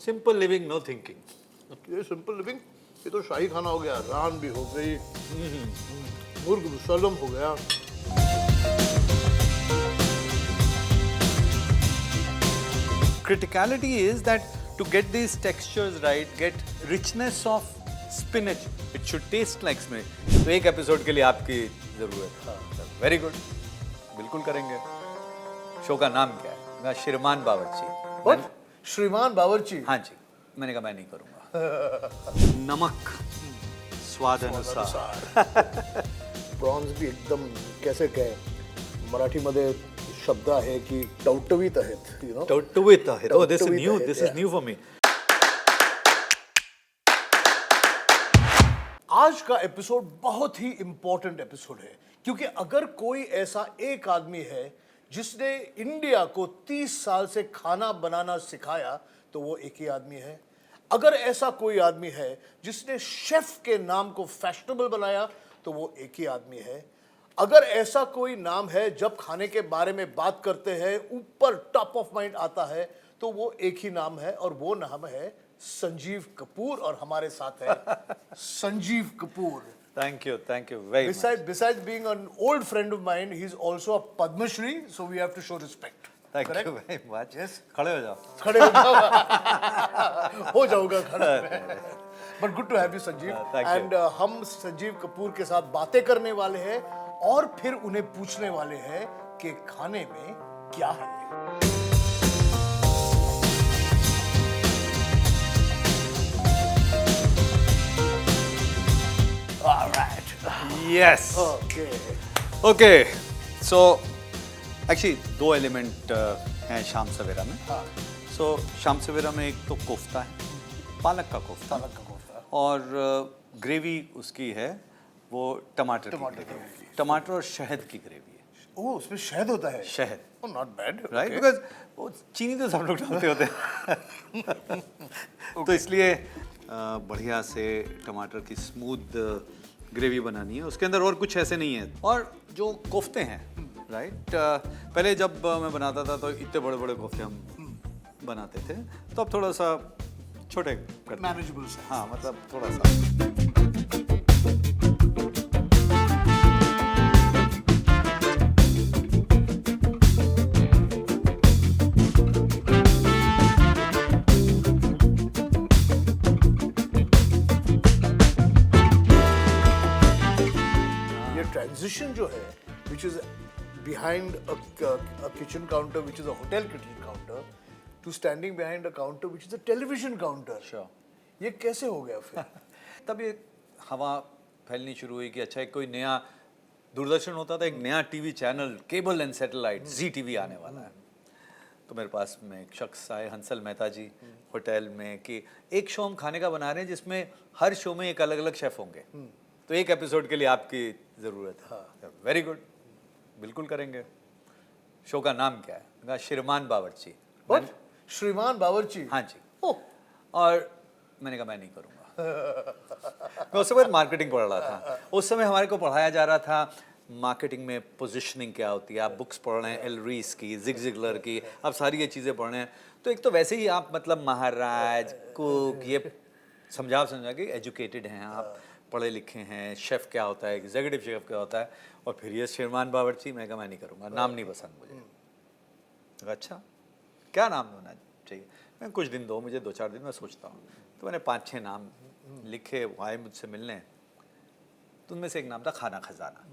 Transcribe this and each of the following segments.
Simple living, no thinking. ये simple living, ये तो शाही खाना हो गया, रान भी हो गई, मुर्ग मुसल्लम हो गया। Criticality is that to get these textures right, get richness of spinach, it should taste like spinach. तो एक एपिसोड के लिए आपकी जरूरत है। वेरी गुड, बिल्कुल करेंगे। शो का नाम क्या है? मैं श्रीमान बावर्ची। What? श्रीमान बावर्ची? हाँ जी, मैंने कहा मैं नहीं करूँगा। नमक स्वाद अनुसार। प्रॉन्स भी एकदम कैसे कहे, मराठीमध्ये शब्द आहे की टवटवीत आहेत, you know? टवटवीत आहेत. Oh, this is टवटवीत new. आहेत, This is yeah. new for me. आज का एपिसोड बहुत ही इंपॉर्टेंट एपिसोड है, क्योंकि अगर कोई ऐसा एक आदमी है जिसने इंडिया को 30 साल से खाना बनाना सिखाया तो वो एक ही आदमी है। अगर ऐसा कोई आदमी है जिसने शेफ के नाम को फैशनेबल बनाया तो वो एक ही आदमी है। अगर ऐसा कोई नाम है जब खाने के बारे में बात करते हैं ऊपर टॉप ऑफ माइंड आता है तो वो एक ही नाम है, और वो नाम है संजीव कपूर। और हमारे साथ है Sanjeev Kapoor. Thank you very much. Besides being an old friend of mine, he's also a Padma Shri, so we have to show respect. Thank Correct? you very much. Yes. खड़े हो जाओ। खड़े हो जाओ। हो जाऊंगा खड़ा। But good to have you, Sanjeev. Thank you. And हम संजीव कपूर के साथ बातें करने वाले हैं और फिर उन्हें पूछने वाले हैं कि खाने में क्या है। All right. Yes. Okay. Okay. So actually दो एलिमेंट हैं शाम सवेरा में। हाँ। So शाम सवेरा में एक तो कोफ्ता है, पालक का कोफ्ता। पालक का कोफ्ता। और ग्रेवी उसकी है वो टमाटर की टमाटर ग्रेवी। की। टमाटर और शहद की ग्रेवी है। ओह, उसमें शहद होता है। शहद। Oh, not bad. Right, Okay. Because वो चीनी तो सब लोग डालते होते हैं। तो इसलिए बढ़िया से टमाटर की स्मूथ ग्रेवी बनानी है। उसके अंदर और कुछ ऐसे नहीं है। और जो कोफ्ते हैं, राइट, पहले जब मैं बनाता था तो इतने बड़े बड़े कोफ्ते हम बनाते थे, तो अब थोड़ा सा छोटे करते हैं। Manageable size. हाँ, मतलब थोड़ा सा। ये ट्रांजिशन जो है, which is behind a kitchen counter, which is a hotel kitchen counter, to standing behind a counter, which is a television counter. Sure. ये कैसे हो गया फिर? तब ये हवा फैलनी शुरू हुई कि अच्छा एक कोई नया दूरदर्शन होता था, एक नया TV channel, cable and satellite, Zee TV आने वाला है। तो मेरे पास में एक शख्स आए, हंसल मेहता जी, होटल में, कि एक शो हम खाने का बना रहे हैं जिसमें हर शो में एक अलग अलग शेफ होंगे, तो एक एपिसोड के लिए आपकी ज़रूरत है। वेरी गुड, बिल्कुल करेंगे। शो का नाम क्या है? मैं कहा श्रीमान बावर्ची। What? श्रीमान बावर्ची? हाँ जी। ओह, और मैंने कहा मैं नहीं करूँगा। मैं उस समय मार्केटिंग पढ़ रहा था। उस समय हमारे को पढ़ाया जा रहा था मार्केटिंग में पोजीशनिंग क्या होती है। आप बुक्स पढ़ रहे हैं एल रीस की, जिग जिगलर की, आप सारी ये चीज़ें पढ़ रहे हैं। तो एक तो वैसे ही आप मतलब महाराज, कुक, ये समझा के एजुकेटेड हैं आप, पढ़े लिखे हैं, शेफ़ क्या होता है, एग्जीक्यूटिव शेफ़ क्या होता है, और फिर ये श्रीमान बावर्ची। मैं कहा मैं नहीं करूँगा, नाम नहीं पसंद मुझे। तो अच्छा क्या नाम होना चाहिए? मैं कुछ दिन दो मुझे, 2-4 दिन में सोचता हूँ। तो मैंने 5-6 नाम लिखे, वो आए मुझसे मिलने। तो उनमें से एक नाम था खाना खजाना।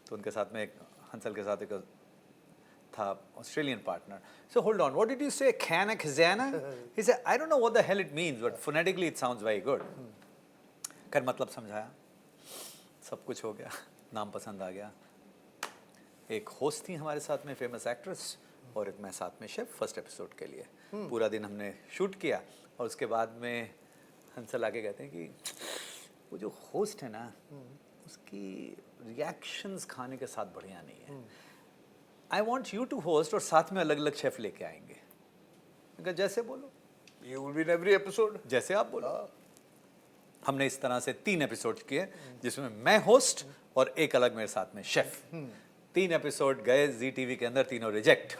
तो उनके साथ में एक हंसल के साथ एक था Australian partner. So hold on, what did you से? खाना खजाना? He said I don't know what the hell it means, but phonetically it sounds very good. कर मतलब समझाया, सब कुछ हो गया, नाम पसंद आ गया। एक होस्ट थी हमारे साथ में, फेमस एक्ट्रेस, और एक मैं साथ में शेफ, फर्स्ट एपिसोड के लिए। पूरा दिन हमने शूट किया, और उसके बाद में हंसल आके कहते हैं कि वो जो होस्ट है ना, उसकी रिएक्शंस खाने के साथ बढ़िया नहीं है। I want you to host, और साथ में अलग अलग शेफ लेके आएंगे। मैं कहा जैसे बोलो, You will be in every episode. जैसे आप बोलो। हमने इस तरह से 3 एपिसोड किए, जिसमें मैं होस्ट और एक अलग मेरे साथ में शेफ। 3 एपिसोड गए जी टीवी के अंदर, तीनों रिजेक्ट।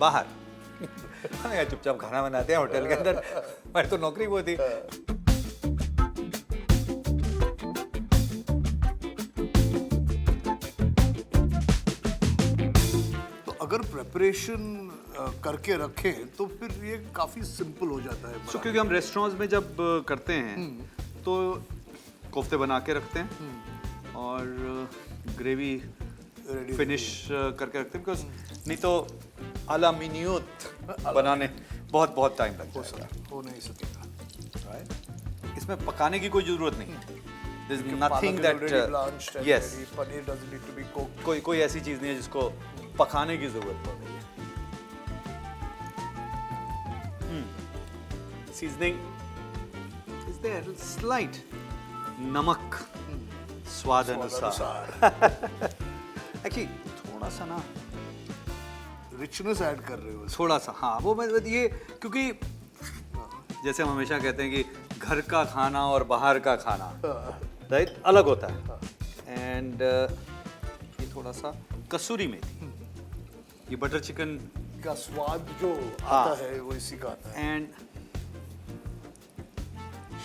बाहर हमने कहा चुपचाप खाना बनाते हैं होटल के अंदर, हमारी तो नौकरी वो थी। तो अगर प्रेपरेशन करके रखें तो फिर ये काफी सिंपल हो जाता है। सो क्योंकि हम रेस्टोरेंट्स में जब करते हैं तो कोफ्ते बना के रखते हैं और ग्रेवी फिनिश करके रखते हैं, बिकॉज नहीं तो अला मिनियोत बनाने बहुत बहुत टाइम लगता है। हो नहीं सकेगा। Right? इसमें पकाने की कोई जरूरत नहीं है। There's nothing पालक that already blanched and yes, ready, paneer doesn't need to be cooked. कोई ऐसी चीज नहीं है जिसको पकाने की जरूरत पड़ रही है। सीजनिंग इज देयर, स्लाइट नमक स्वाद अनुसार। एक्चुअली थोड़ा सा ना, रिचनेस ऐड कर रहे हो। थोड़ा सा, हाँ वो मैं ये, क्योंकि जैसे हम हमेशा कहते हैं कि घर का खाना और बाहर का खाना राइट अलग होता है। एंड ये थोड़ा सा कसूरी मेथी, ये बटर चिकन का स्वाद जो हाँ। आता है वो इसी का आता है। एंड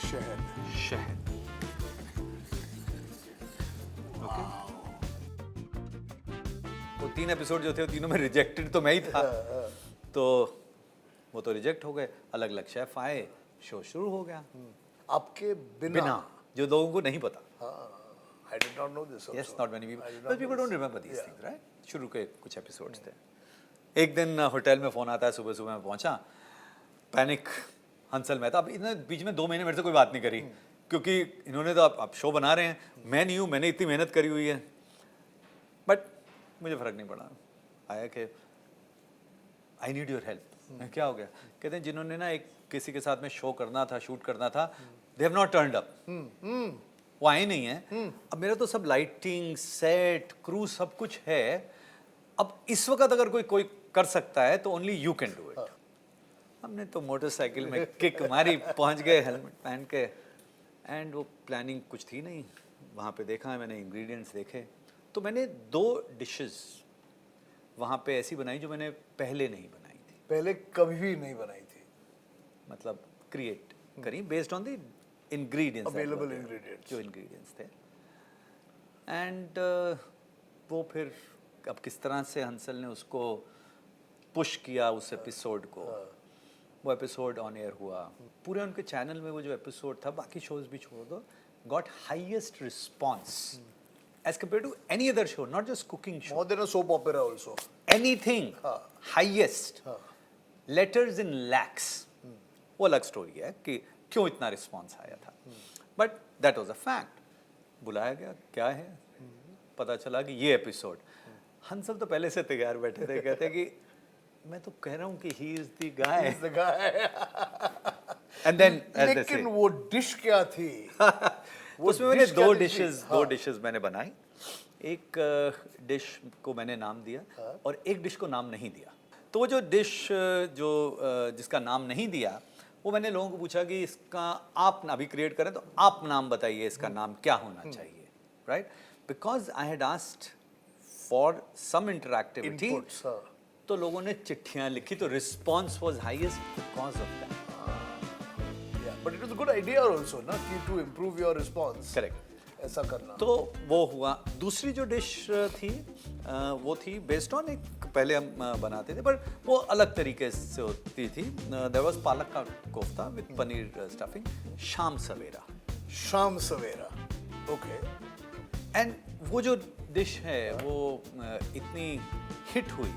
शहद। ओके, वो 3 एपिसोड जो थे वो तीनों में रिजेक्टेड तो मैं ही था, तो वो तो रिजेक्ट हो गए। अलग अलग शेफ आए, शो शुरू हो गया आपके बिना जो लोगों को नहीं पता। I did not know this also. Yes, not many people. I did not But people know don't this. remember these Yeah. things, right? शुरू के कुछ एपिसोड्स थे। एक दिन होटल में फोन आता है, सुबह सुबह मैं पहुंचा, पैनिक हंसल मेहता। अब इन्होंने बीच में 2 महीने मेरे से कोई बात नहीं करी, क्योंकि इन्होंने तो आप शो बना रहे हैं, मैं नहीं हूँ, मैंने इतनी मेहनत करी हुई है। बट मुझे फर्क नहीं पड़ा, आया कि आई नीड योर हेल्प। क्या हो गया? कहते हैं जिन्होंने ना एक किसी के साथ में शो करना था, शूट करना था, they have not turned up, वो आए नहीं है। अब मेरा तो सब लाइटिंग, सेट, क्रू सब कुछ है। अब इस वक्त अगर कोई कर सकता है तो only you can do it. हमने तो मोटरसाइकिल में किक मारी, पहुंच गए हेलमेट पहन के, एंड वो प्लानिंग कुछ थी नहीं। वहाँ पे देखा, मैंने इंग्रेडिएंट्स देखे, तो मैंने 2 डिशेस वहाँ पे ऐसी बनाई जो मैंने पहले नहीं बनाई थी। पहले कभी भी नहीं बनाई थी। मतलब क्रिएट करी based on the ingredients, Available ingredients. जो इंग्रेडिएंट्स थे। एंड वो फिर अब किस तरह से हंसल ने उसको पुश किया उस एपिसोड को, वो एपिसोड ऑन एयर हुआ। पूरे उनके चैनल में वो जो एपिसोड था, बाकी शोज भी छोड़ दो, got highest response as compared to any other show, not just cooking show, More than a soap opera also. Anything, highest, letters in lakhs. वो अलग स्टोरी है कि क्यों इतना रिस्पॉन्स आया था, but that was a fact. बुलाया गया, क्या है, पता चला कि ये एपिसोड। हंसल तो पहले से तैयार बैठे थे, कहते कि मैं तो कह रहा हूँ कि he is the guy, He's the guy. And then लेकिन वो डिश क्या थी? उसमें मैंने dish क्या 2 थी? डिशेस हाँ। 2 डिशेस मैंने बनाई। एक डिश को मैंने नाम दिया और एक डिश को नाम नहीं दिया। तो वो जो डिश जिसका नाम नहीं दिया, वो मैंने लोगों को पूछा कि इसका आप अभी क्रिएट करें तो आप नाम बताइए, इसका नाम क्या होना चाहिए, right? Because I had asked for some interactivity, Inputs, हाँ। तो लोगों ने चिट्ठियां लिखी, तो response was highest because of that. Yeah, but it was a good idea also, ना, कि to improve your response. Correct. ऐसा करना। तो वो हुआ। दूसरी जो डिश थी वो थी बेस्ड ऑन, एक पहले हम बनाते थे पर वो अलग तरीके से होती थी। देयर वाज पालक का कोफ्ता विद पनीर स्टफिंग, शाम सवेरा। शाम सवेरा। ओके। एंड वो जो डिश है वो इतनी हिट हुई,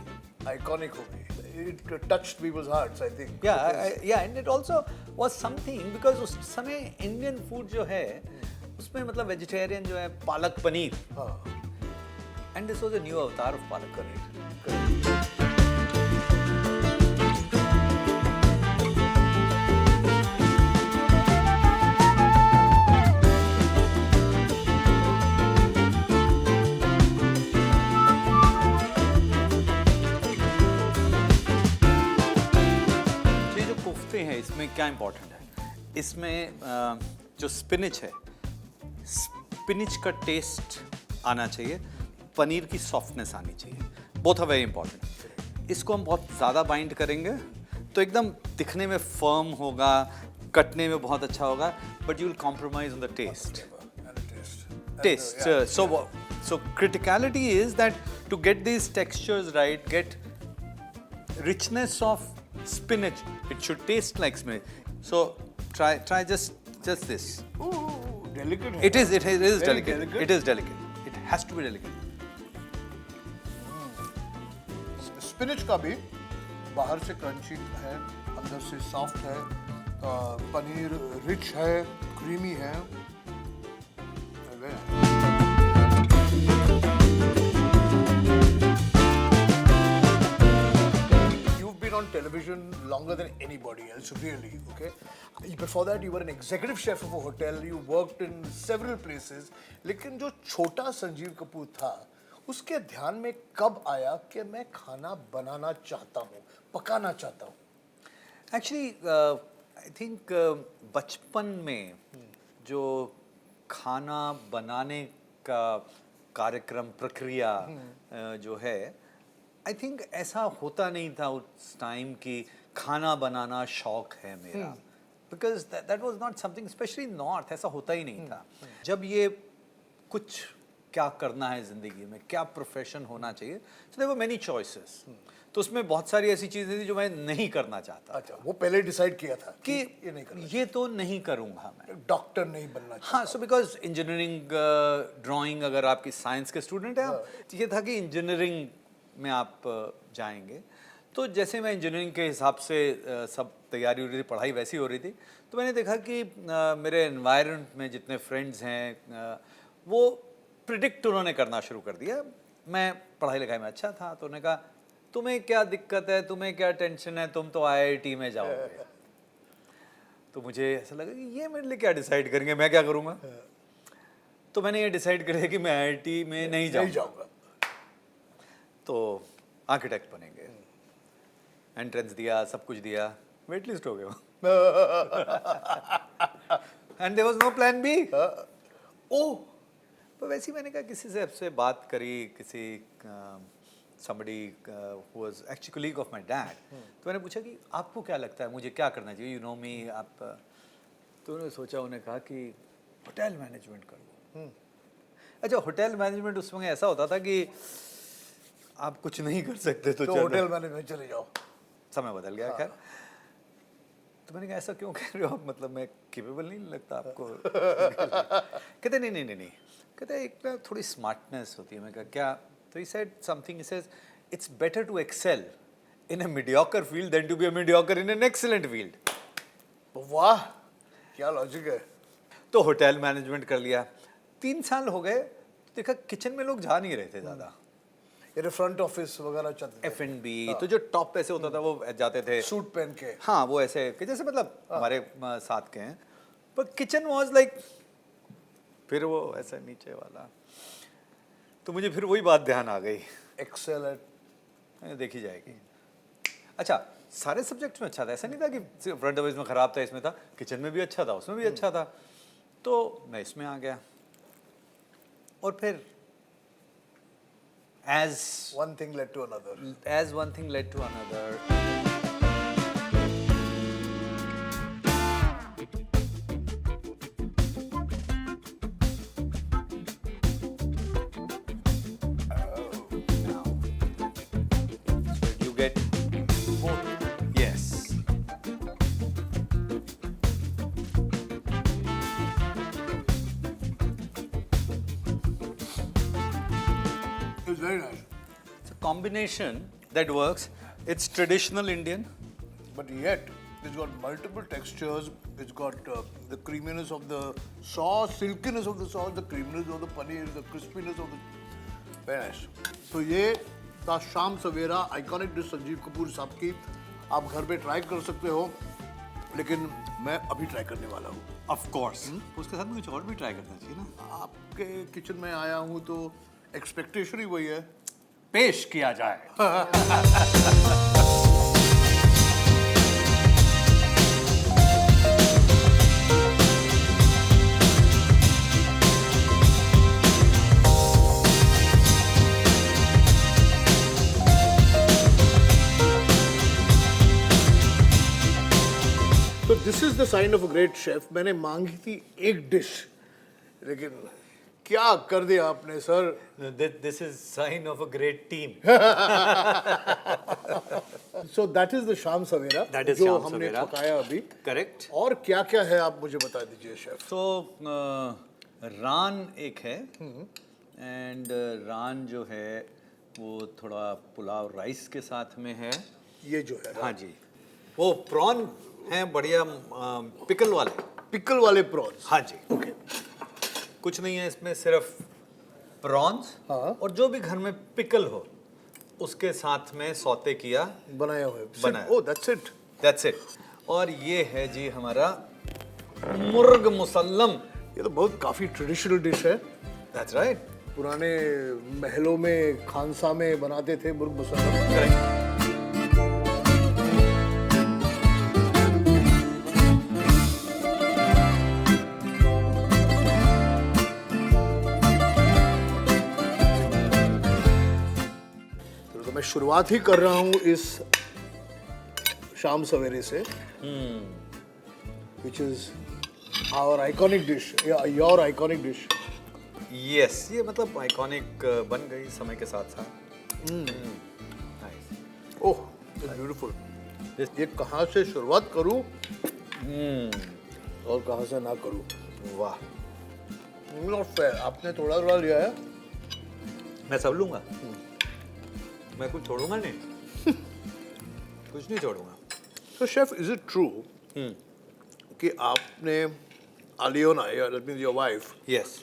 Iconic हो गई। It touched people's hearts, I think. या and it also was something because उस समय इंडियन फूड जो है उसमें मतलब वेजिटेरियन जो है पालक पनीर, हाँ। And this was a new अवतार ऑफ पालक पनीर। ये जो कोफ्ते हैं इसमें क्या इंपॉर्टेंट है, इसमें जो स्पिनिच है, स्पिनिच का टेस्ट आना चाहिए, पनीर की सॉफ्टनेस आनी चाहिए, बोथ आर वेरी इंपॉर्टेंट। इसको हम बहुत ज़्यादा बाइंड करेंगे तो एकदम दिखने में फर्म होगा, कटने में बहुत अच्छा होगा, but you will compromise on the taste. Taste. So criticality is that to get these textures right, get richness of spinach. It should taste like spinach. So try just this. Delicate. It is Very delicate. delicate. It is delicate. It has to be delicate. Spinach का भी बाहर से crunchy है, अंदर से soft है, paneer rich है, creamy है. You've been on television longer than anybody else, really. Okay. Before that, you were an executive chef of a hotel. You worked in several places. लेकिन जो छोटा संजीव कपूर था, उसके ध्यान में कब आया कि मैं खाना बनाना चाहता हूँ, पकाना चाहता हूँ? Actually, I think बचपन में जो खाना बनाने का कार्यक्रम प्रक्रिया जो है, आई थिंक ऐसा होता नहीं था उस टाइम कि खाना बनाना शौक है मेरा, because that was not something, specially north, ऐसा होता ही नहीं था. जब ये कुछ क्या करना है ज़िंदगी में, क्या प्रोफेशन होना चाहिए, so there were many choices. तो उसमें बहुत सारी ऐसी चीज़ें थी जो मैं नहीं करना चाहता. अच्छा, वो पहले डिसाइड किया था कि ये नहीं करना, ये तो नहीं करूँगा मैं. डॉक्टर नहीं बनना चाहता. हाँ, सो बिकॉज इंजीनियरिंग, ड्राइंग, अगर आपकी साइंस के स्टूडेंट हैं आप, तो ये था कि इंजीनियरिंग में आप जाएंगे. तो जैसे मैं इंजीनियरिंग के हिसाब से सब तैयारी हो रही थी, पढ़ाई वैसी हो रही थी, तो मैंने देखा कि मेरे एनवायरनमेंट में जितने फ्रेंड्स हैं वो प्रिडिक्ट उन्होंने करना शुरू कर दिया. मैं पढ़ाई लिखाई में अच्छा था, तो उन्होंने कहा तुम्हें क्या दिक्कत है, तुम्हें क्या टेंशन है, तुम तो आईआईटी में जाओगे. तो मुझे ऐसा लगा कि ये मेरे लिए क्या डिसाइड करेंगे, मैं क्या करूँगा. तो मैंने ये डिसाइड कर लिया कि मैं आईआईटी में नहीं जाऊँगा, तो आर्किटेक्ट बनेंगे. एंट्रेंस दिया, सब कुछ दिया, वेट लिस्ट हो गया. And there was no plan B. Oh, तो वैसे ही मैंने कहा, किसी से आपसे बात करी, किसी somebody who was actually colleague of my dad. तो मैंने पूछा कि आपको क्या लगता है मुझे क्या करना चाहिए, यू नो मी, आप. तो उन्होंने सोचा, उन्होंने कहा कि होटल मैनेजमेंट कर लो. अच्छा, होटल मैनेजमेंट उस समय ऐसा होता था कि आप कुछ नहीं कर सकते तो होटल मैनेजमेंट चले जाओ. समय बदल गया. खैर, तो मैंने कहा ऐसा क्यों कह रहे हो आप, मतलब मैं केपेबल नहीं लगता आपको? कहते नहीं, कहते एक ना थोड़ी स्मार्टनेस होती है. मैं कहा क्या? तो he said something, he says it's better to excel in a mediocre field than to be a mediocre in an excellent field. वाह, क्या लॉजिक है. तो होटल मैनेजमेंट कर लिया. 3 साल हो गए, देखा किचन में लोग जा नहीं रहे थे ज़्यादा. ये फ्रंट ऑफिस वगैरह चलते थे, F&B, तो जो टॉप ऐसे होता था वो जाते थे सूट पहन के. हाँ, वो ऐसे कि जैसे मतलब हमारे साथ के हैं, पर किचन वाज लाइक, फिर वो ऐसा नीचे वाला. तो मुझे फिर वही बात ध्यान आ गई, एक्सेलेंट देखी जाएगी. अच्छा, सारे सब्जेक्ट्स में अच्छा था, ऐसा नहीं था कि फ्रंट ऑफिस में ख़राब था, इसमें था, किचन में भी अच्छा था, उसमें भी अच्छा था. तो मैं इसमें आ गया. और फिर as one thing led to another. As one thing led to another. So you get both. Yes. It's very nice. It's a combination that works. It's traditional Indian. But yet, it's got multiple textures. It's got the creaminess of the sauce, silkiness of the sauce, the creaminess of the paneer, the crispiness of the... Very nice. तो ये था शाम सवेरा iconic dish Sanjeev Kapoor साहब की. आप घर पे try कर सकते हो, लेकिन मैं अभी ट्राई करने वाला हूँ. Of course. उसके साथ में कुछ और भी ट्राई करना चाहिए ना. आपके किचन में आया हूँ तो एक्सपेक्टेशन ही वही है, पेश किया जाए. This is the sign of a great chef. मैंने मांगी थी एक डिश, लेकिन क्या कर दिया आपने sir. This is sine of a great team. So that is the शाम सवेरा That is जो शाम हमने सवेरा। पकाया अभी। करेक्ट। और क्या क्या है आप मुझे बता दीजिए शेफ। तो रान एक है, एंड रान जो है वो थोड़ा पुलाव राइस के साथ में है। ये जो है हाँ जी, वो प्रॉन है बढ़िया, पिकल वाले। पिकल वाले प्रॉन्स। हाँ जी, ओके। कुछ नहीं है इसमें, सिर्फ प्रॉन्स हाँ। और जो भी घर में पिकल हो उसके साथ में सौते किया, बनाया हुआ है। बनाया। Oh that's it. That's it. और ये है जी हमारा मुर्ग मुसल्लम। ये तो बहुत काफी ट्रेडिशनल डिश है। That's right. पुराने महलों में खानसा में बनाते थे मुर्ग मुसल्लम। करेक्ट। तो मैं शुरुआत ही कर रहा हूँ इस शाम सवेरे से, which is our iconic dish, your iconic dish. Yes, ये मतलब आइकॉनिक बन गई समय के साथ साथ। नाइस। Oh beautiful. ये कहाँ से शुरुआत करूँ और कहाँ से ना करूँ। वाह, नॉट फेयर। आपने थोड़ा थोड़ा लिया है। मैं सब लूंगा, मैं कुछ छोड़ूंगा नहीं। कुछ नहीं छोड़ूंगा। तो शेफ, इज इट ट्रू कि आपने Alyona, that means your wife, yes,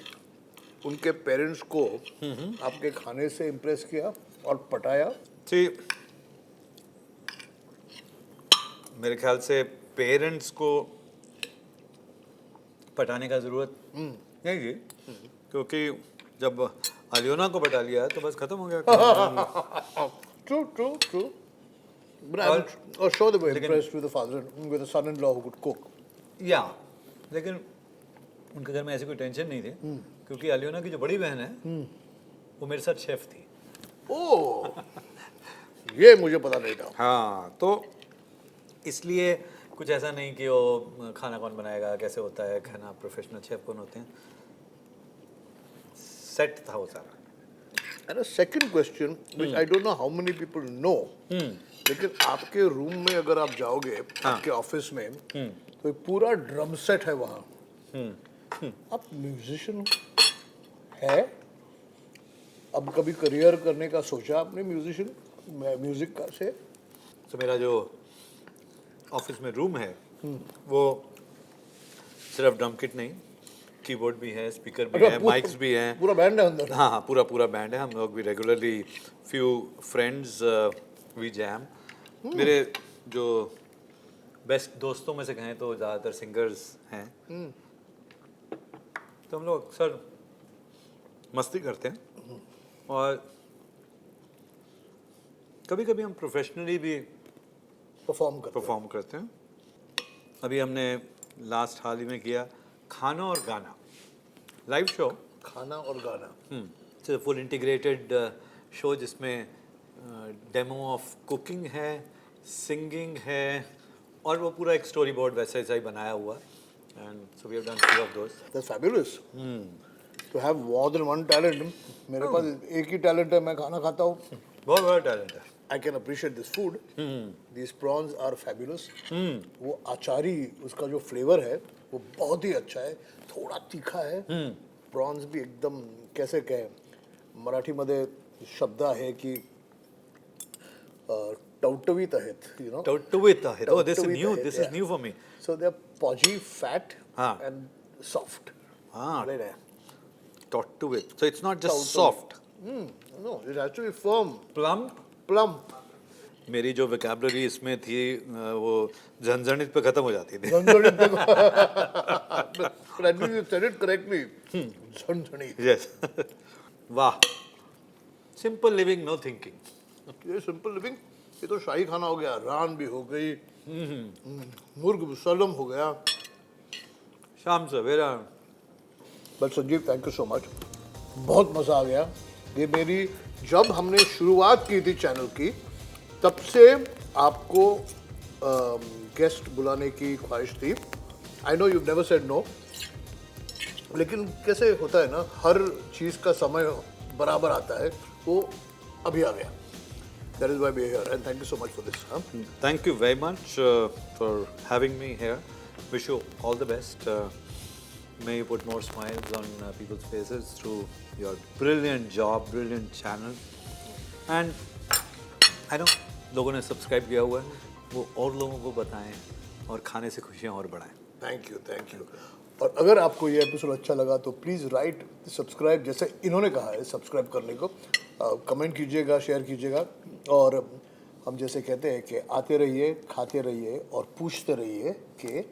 उनके पेरेंट्स को आपके खाने से इम्प्रेस किया और पटाया? जी, मेरे ख्याल से पेरेंट्स को पटाने का जरूरत नहीं थी, क्योंकि जब अलियोना को पटा लिया तो बस खत्म हो गया। True, true, true. But I'm sure they were impressed with the father, with the son-in-law who could cook. या, लेकिन उनके घर में ऐसी कोई टेंशन नहीं थी, क्योंकि अलियोना की जो बड़ी बहन है वो मेरे साथ शेफ थी। ओह, ये मुझे पता नहीं था। हाँ, तो इसलिए कुछ ऐसा नहीं कि वो खाना कौन बनाएगा, कैसे होता है खाना, प्रोफेशनल शेफ कौन होते हैं। सेट था वो सारा। And a second question, which I don't know how many people know, लेकिन आपके रूम में अगर आप जाओगे, आपके ऑफिस में, तो एक पूरा ड्रम सेट है वहाँ। आप म्यूजिशियन है? अब कभी करियर करने का सोचा आपने म्यूजिक का से? तो मेरा जो ऑफिस में रूम है वो सिर्फ ड्रम किट नहीं, कीबोर्ड भी है, स्पीकर भी है, माइक्स भी हैं, पूरा बैंड है अंदर। हाँ हाँ, पूरा बैंड है। हम लोग भी regularly few friends we jam. मेरे जो बेस्ट दोस्तों में से कहें तो ज़्यादातर सिंगर्स हैं, तो हम लोग अक्सर मस्ती करते हैं और कभी कभी हम प्रोफेशनली भी परफॉर्म करते हैं। अभी हमने लास्ट हाल ही में किया खाना और गाना लाइव शो। खाना और गाना फुल इंटीग्रेटेड शो जिसमें डेमो ऑफ कुकिंग है, सिंगिंग है, और वो पूरा एक स्टोरी बोर्ड वैसे ही बनाया हुआ। And so we have done few of those. That's fabulous. To have more than one talent. मेरे पास एक ही टैलेंट है, मैं खाना खाता हूँ। बहुत बड़ा टैलेंट है। I can appreciate this food. These prawns are fabulous. वो अचारी, उसका जो फ्लेवर है वो बहुत ही अच्छा है, थोड़ा तीखा है। प्रॉन्स भी एकदम, कैसे कहें, मराठी मध्ये शब्द आहे की टवटवीत आहेत, you know. टवटवीत आहेत. Oh, this is टवटवीत new. आहेत, This is yeah. new for me. So they're podgy, fat हाँ. and soft. हाँ. Right there. टवटवीत. So it's not just टवटवीत. soft. No, it has to be firm, Plump. plump. मेरी जो vocabulary इसमें थी वो झंझनित पे खत्म हो जाती थी। But at least you said it correctly. झणझणी। Yes. वाह, सिंपल लिविंग, नो थिंकिंग। ये सिंपल लिविंग, ये तो शाही खाना हो गया, रान भी हो गई, मुर्ग मुसल्लम हो गया। शाम सवेरा। But Sanjeev, thank you so much, बहुत मज़ा आ गया। ये मेरी, जब हमने शुरुआत की थी चैनल की, तब से आपको गेस्ट बुलाने की ख्वाहिश थी. I know you never said no, लेकिन कैसे होता है ना, हर चीज़ का समय बराबर आता है, वो अभी आ गया. That is why we are here and thank you so much for this. Thank you very much for having me here. Wish you all the best. May you put more smiles on people's faces through your brilliant job, brilliant channel. And I know लोगों ने subscribe किया हुआ है, वो और लोगों को बताएं और खाने से खुशियाँ और बढ़ाएं. Thank you, thank you. और अगर आपको ये एपिसोड अच्छा लगा तो प्लीज़ राइट सब्सक्राइब, जैसे इन्होंने कहा है सब्सक्राइब करने को. कमेंट कीजिएगा, शेयर कीजिएगा, और हम जैसे कहते हैं कि आते रहिए, खाते रहिए और पूछते रहिए कि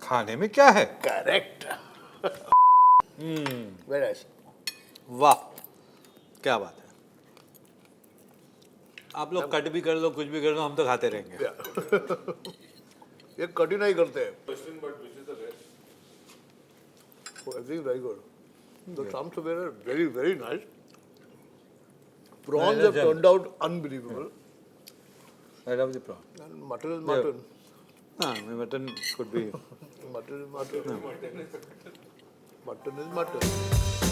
खाने में क्या है. करेक्ट. Very nice. वाह, क्या बात है. आप लोग कट भी कर लो, कुछ भी कर लो, हम तो खाते रहेंगे. ये कठिन नहीं करते हैं. Everything very good. The Shams were very, very nice. Prawns have turned out unbelievable. I love the prawn. And mutton is mutton. Mutton could be. Mutton is mutton. Mutton is mutton.